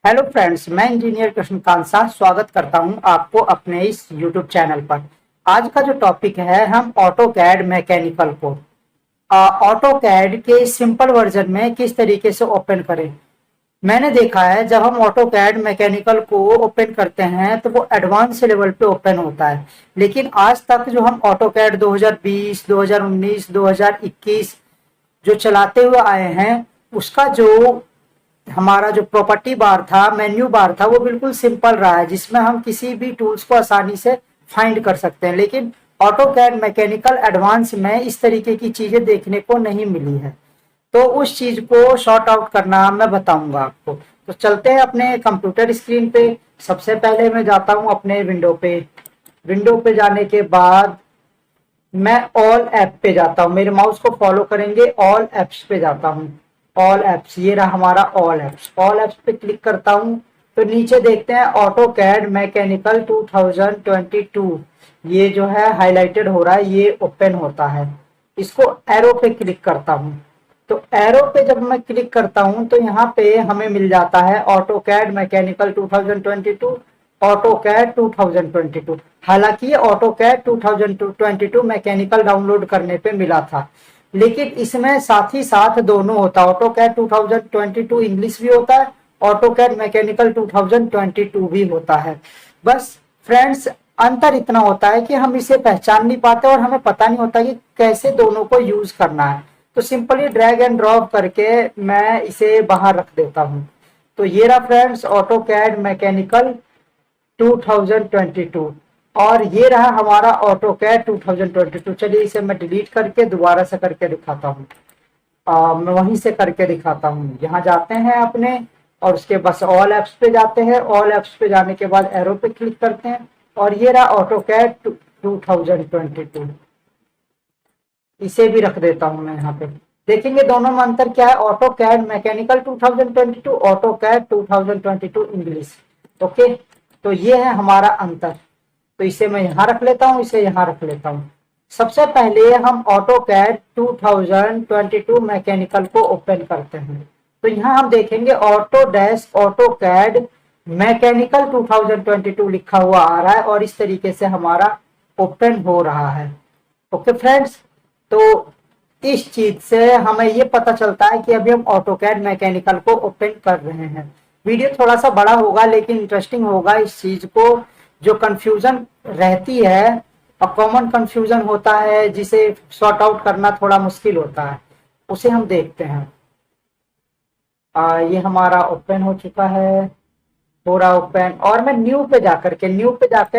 Hello friends, मैं engineer Krishnakant Shah स्वागत करता हूं आपको अपने इस यूट्यूब चैनल पर। आज का जो टॉपिक है, हम ऑटो कैड मैकेनिकल को ऑटो कैड के सिंपल वर्जन में किस तरीके से ओपन करें। मैंने देखा है जब हम ऑटो कैड मैकेनिकल को ओपन करते हैं तो वो एडवांस लेवल पे ओपन होता है, लेकिन आज तक जो हम ऑटो कैड 2020, 2019, 2021 जो चलाते हुए आए हैं, उसका जो हमारा जो प्रॉपर्टी बार था, मेन्यू बार था, वो बिल्कुल सिंपल रहा है, जिसमें हम किसी भी टूल्स को आसानी से फाइंड कर सकते हैं। लेकिन ऑटो कैड मैकेनिकल एडवांस में इस तरीके की चीजें देखने को नहीं मिली है, तो उस चीज को शॉर्ट आउट करना मैं बताऊंगा आपको। तो चलते हैं अपने कंप्यूटर स्क्रीन पे। सबसे पहले मैं जाता हूं अपने विंडो पे। विंडो पे जाने के बाद मैं ऑल ऐप पे जाता हूँ। मेरे माउस को फॉलो करेंगे, ऑल एप्स पे जाता हूँ। ऑल एप्स, ये रहा हमारा ऑल एप्स। ऑल एप्स पे क्लिक करता हूँ तो नीचे देखते हैं ऑटो कैड मैकेनिकल 2022, ये जो है हाईलाइटेड हो रहा है, ये ओपन होता है। इसको एरो पे क्लिक करता हूँ। तो एरो पे जब मैं क्लिक करता हूँ तो यहाँ पे हमें मिल जाता है AutoCAD mechanical 2022, AutoCAD 2022। हालांकि ये ऑटो कैड 2022 मैकेनिकल डाउनलोड करने पे मिला था, लेकिन इसमें साथ ही साथ दोनों होता है। ऑटो कैड 2022 इंग्लिश भी होता है, ऑटो कैड मैकेनिकल 2022 भी होता है। बस फ्रेंड्स, अंतर इतना होता है कि हम इसे पहचान नहीं पाते और हमें पता नहीं होता कि कैसे दोनों को यूज करना है। तो सिंपली ड्रैग एंड ड्रॉप करके मैं इसे बाहर रख देता हूँ। तो ये रहा फ्रेंड्स ऑटो कैड मैकेनिकल 2022, और ये रहा हमारा ऑटो कैड 2022। चलिए इसे मैं डिलीट करके दोबारा से करके दिखाता हूँ। मैं वहीं से करके दिखाता हूँ। यहाँ जाते हैं अपने, और उसके बस ऑल एप्स पे जाते हैं। ऑल एप्स पे जाने के बाद एरो पे क्लिक करते हैं, और ये रहा ऑटो कैड 2022। इसे भी रख देता हूँ मैं यहाँ पे। देखेंगे दोनों में अंतर क्या है। AutoCAD mechanical 2022, AutoCAD 2022 English. Okay, तो ये है हमारा अंतर। तो इसे मैं यहाँ रख लेता हूँ, इसे यहाँ रख लेता हूँ। सबसे पहले हम ऑटो कैड 2022 मैकेनिकल को ओपन करते हैं। तो यहाँ हम देखेंगे ऑटो कैड मैकेनिकल 2022 लिखा हुआ आ रहा है, और इस तरीके से हमारा ओपन हो रहा है। ओके फ्रेंड्स, तो इस चीज से हमें ये पता चलता है कि अभी हम ऑटो कैड मैकेनिकल को ओपन कर रहे हैं। वीडियो थोड़ा सा बड़ा होगा लेकिन इंटरेस्टिंग होगा। इस चीज को जो कंफ्यूजन रहती है, और कॉमन कंफ्यूजन होता है जिसे सॉर्ट आउट करना थोड़ा मुश्किल होता है, उसे हम देखते हैं। ये हमारा ओपन हो चुका है, पूरा ओपन। और मैं न्यू पे जाकर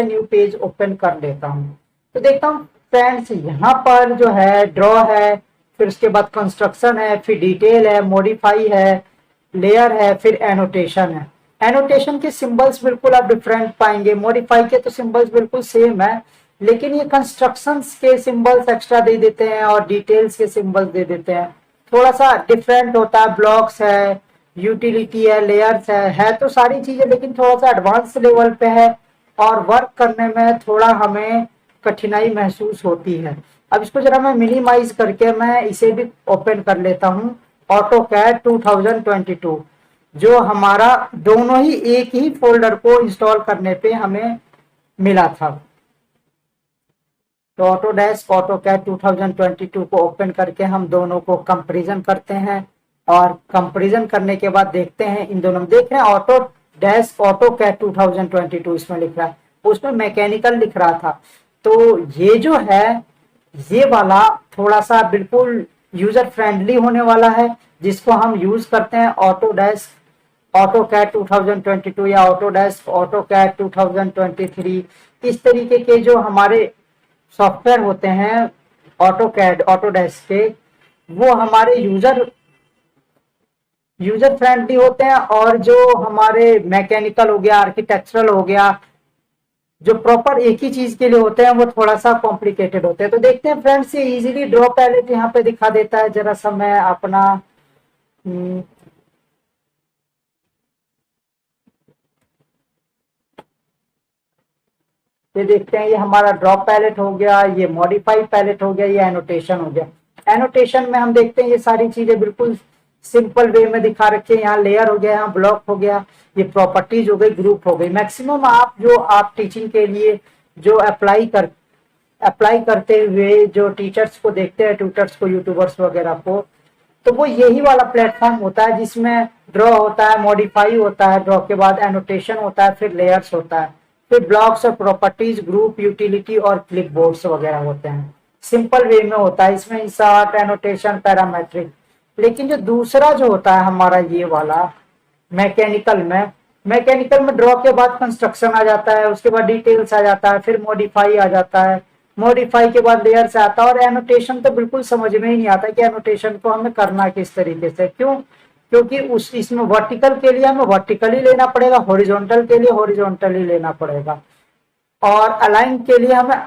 न्यू पेज ओपन कर लेता हूँ। तो देखता हूँ फ्रेंड्स, यहाँ पर जो है ड्रॉ है, फिर उसके बाद कंस्ट्रक्शन है, फिर डिटेल है, मॉडिफाई है, लेयर है, फिर एनोटेशन है। एनोटेशन के सिंबल्स बिल्कुल आप डिफरेंट पाएंगे, मॉडिफाई के तो सिंबल्स बिल्कुल सेम है, लेकिन ये कंस्ट्रक्शंस के सिंबल्स एक्स्ट्रा दे देते हैं और डिटेल्स के सिंबल्स दे देते हैं। थोड़ा सा डिफरेंट होता है। ब्लॉक्स है, यूटिलिटी है, लेयर्स है तो सारी चीजें, लेकिन थोड़ा सा एडवांस लेवल पे है, और वर्क करने में थोड़ा हमें कठिनाई महसूस होती है। अब इसको जरा मैं मिनिमाइज करके मैं इसे भी ओपन कर लेता हूँ। ऑटो कैड 2022, जो हमारा दोनों ही एक ही फोल्डर को इंस्टॉल करने पे हमें मिला था। तो ऑटोडेस्क ऑटो कैड 2022 को ओपन करके हम दोनों को कंपेरिजन करते हैं, और कंपेरिजन करने के बाद देखते हैं इन दोनों में। देख रहे हैं ऑटो डेस्क ऑटो कैड 2022 इसमें लिख रहा है, उसमें मैकेनिकल लिख रहा था। तो ये जो है, ये वाला थोड़ा सा बिल्कुल यूजर फ्रेंडली होने वाला है, जिसको हम यूज करते हैं ऑटो डेस्क ऑटो कैड 2022 या ऑटो डेस्क ऑटो कैड 2023। इस तरीके के जो हमारे सॉफ्टवेयर होते हैं ऑटो कैड ऑटो डेस्क के, वो हमारे यूजर फ्रेंडली होते हैं। और जो हमारे मैकेनिकल हो गया, आर्किटेक्चरल हो गया, जो प्रॉपर एक ही चीज के लिए होते हैं, वो थोड़ा सा कॉम्प्लिकेटेड होते हैं। तो देखते हैं फ्रेंड्स, ये इजीली ड्रॉ पैलेट यहाँ पे दिखा देता है। जरा सा मैं अपना ये देखते हैं, ये हमारा ड्रॉप पैलेट हो गया, ये मॉडिफाई पैलेट हो गया, ये एनोटेशन हो गया। एनोटेशन में हम देखते हैं ये सारी चीजें बिल्कुल सिंपल वे में दिखा रखे हैं। यहाँ लेयर हो गया, यहाँ ब्लॉक हो गया, ये प्रॉपर्टीज हो गई, ग्रुप हो गई। मैक्सिमम आप टीचिंग के लिए जो अप्लाई करते हुए जो टीचर्स को देखते हैं, ट्यूटर्स को, यूट्यूबर्स वगैरह को, तो वो यही वाला प्लेटफॉर्म होता है जिसमें ड्रॉ होता है, मॉडिफाई होता है, ड्रॉ के बाद एनोटेशन होता है, फिर लेयर्स होता है, फिर ब्लॉक्स और प्रॉपर्टीज, ग्रुप, यूटिलिटी और क्लिपबोर्ड्स वगैरह होते हैं। सिंपल वे में होता है, इसमें इंसर्ट, एनोटेशन, पैरामेट्रिक। लेकिन जो दूसरा जो होता है हमारा ये वाला मैकेनिकल में ड्रॉ के बाद कंस्ट्रक्शन आ जाता है, उसके बाद डिटेल्स आ जाता है, फिर मॉडिफाई आ जाता है, मॉडिफाई के बाद लेयर्स आता है, और एनोटेशन तो बिल्कुल समझ में ही नहीं आता कि एनोटेशन को हमें करना किस तरीके से। क्यों? क्योंकि इसमें वर्टिकल के लिए हमें वर्टिकली लेना पड़ेगा, हॉरिजॉन्टल के लिए हॉरिजॉन्टली लेना पड़ेगा, और अलाइन के लिए हमें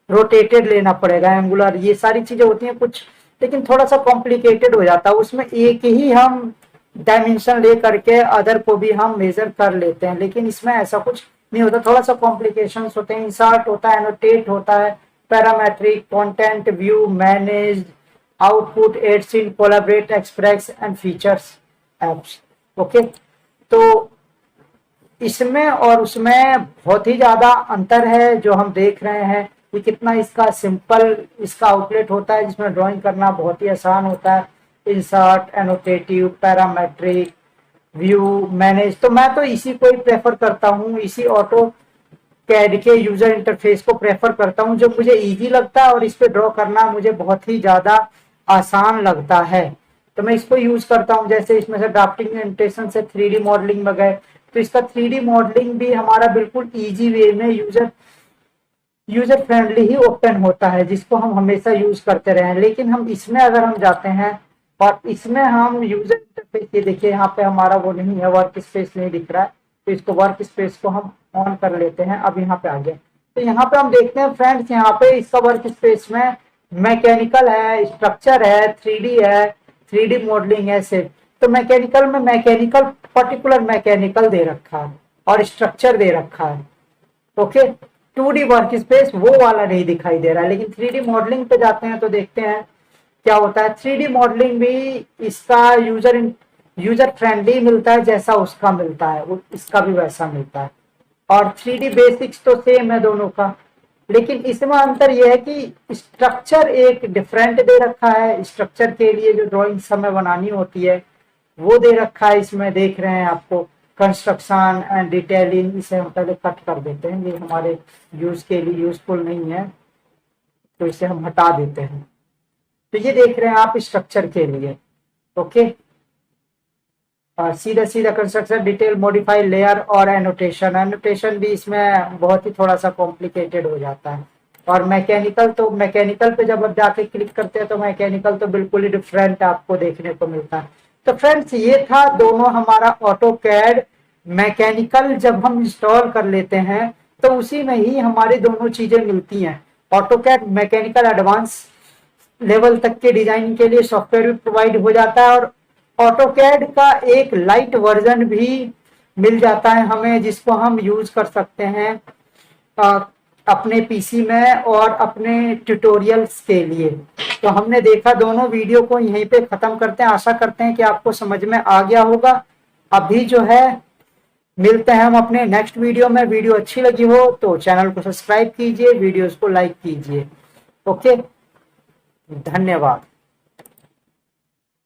रोटेटेड लेना पड़ेगा, एंगुलर, ये सारी चीजें होती हैं कुछ, लेकिन थोड़ा सा कॉम्प्लिकेटेड हो जाता है। उसमें एक ही हम डायमेंशन ले करके अदर को भी हम मेजर कर लेते हैं, लेकिन इसमें ऐसा कुछ नहीं होता, थोड़ा सा कॉम्प्लिकेशंस होते हैं। इंसर्ट होता है, एनोटेट होता है, parametric, content, view, manage, output, एड सीन, collaborate, express and features apps. Okay, तो इसमें और उसमें बहुत ही ज्यादा अंतर है जो हम देख रहे हैं कि कितना इसका सिंपल इसका आउटलेट होता है, जिसमें ड्राइंग करना बहुत ही आसान होता है। इंसर्ट, एनोटेटिव, पैरामेट्रिक, व्यू, मैनेज, तो मैं तो इसी को ही प्रेफर करता हूँ, इसी ऑटो कैड के यूजर इंटरफेस को प्रेफर करता हूँ, जो मुझे इजी लगता है और इस पे ड्रॉ करना मुझे बहुत ही ज्यादा आसान लगता है, तो मैं इसको यूज करता हूँ। जैसे इसमें से ड्राफ्टिंग एनिमेशन से 3D मॉडलिंग में गए, तो इसका 3D मॉडलिंग भी हमारा बिल्कुल इजी वे में यूजर फ्रेंडली ही ओपन होता है, जिसको हम हमेशा यूज करते रहे। लेकिन हम इसमें अगर हम जाते हैं और इसमें हम यूजर इंटरफेस, ये देखिए यहाँ पे हमारा वो नहीं है, वर्क स्पेस नहीं दिख रहा है, तो इसको वर्क स्पेस को हम ऑन कर लेते हैं। अब यहाँ पे आ गया, तो यहाँ पे हम देखते हैं फ्रेंड्स, यहाँ पे इसका वर्क स्पेस में मैकेनिकल है, स्ट्रक्चर है, 3D है, 3D मॉडलिंग है सिर्फ। तो मैकेनिकल में मैकेनिकल, पर्टिकुलर मैकेनिकल दे रखा है और स्ट्रक्चर दे रखा है। ओके, 2D वर्क स्पेस वो वाला नहीं दिखाई दे रहा है। लेकिन 3D मॉडलिंग पे जाते हैं तो देखते हैं क्या होता है। 3D मॉडलिंग भी इसका यूजर फ्रेंडली मिलता है, जैसा उसका मिलता है वो इसका भी वैसा मिलता है, और 3D बेसिक्स तो सेम है दोनों का। लेकिन इसमें अंतर यह है कि स्ट्रक्चर एक डिफरेंट दे रखा है, स्ट्रक्चर के लिए जो ड्राइंग हमें बनानी होती है वो दे रखा है। इसमें देख रहे हैं आपको कंस्ट्रक्शन एंड डिटेलिंग, इसे हम पहले कट कर देते हैं, ये हमारे यूज के लिए यूजफुल नहीं है, तो इसे हम हटा देते हैं। तो ये देख रहे हैं आप स्ट्रक्चर के लिए। ओके, और सीधा सीधा कंस्ट्रक्शन, डिटेल, मॉडिफाई, लेयर और एनोटेशन भी इसमें बहुत ही थोड़ा सा कॉम्प्लिकेटेड हो जाता है। और मैकेनिकल पे जब आप जाके क्लिक करते हैं तो मैकेनिकल तो बिल्कुल ही डिफरेंट आपको देखने को मिलता है। तो फ्रेंड्स, ये था दोनों हमारा ऑटो कैड मैकेनिकल। जब हम इंस्टॉल कर लेते हैं तो उसी में ही हमारी दोनों चीजें मिलती हैं। AutoCAD mechanical advance level तक के डिजाइन के लिए सॉफ्टवेयर भी प्रोवाइड हो जाता है, और ऑटोकैड का एक लाइट वर्जन भी मिल जाता है हमें, जिसको हम यूज कर सकते हैं अपने पीसी में और अपने ट्यूटोरियल्स के लिए। तो हमने देखा, दोनों वीडियो को यहीं पे खत्म करते हैं। आशा करते हैं कि आपको समझ में आ गया होगा। अभी जो है मिलते हैं हम अपने नेक्स्ट वीडियो में। वीडियो अच्छी लगी हो तो चैनल को सब्सक्राइब कीजिए, वीडियोस को लाइक कीजिए। ओके, धन्यवाद।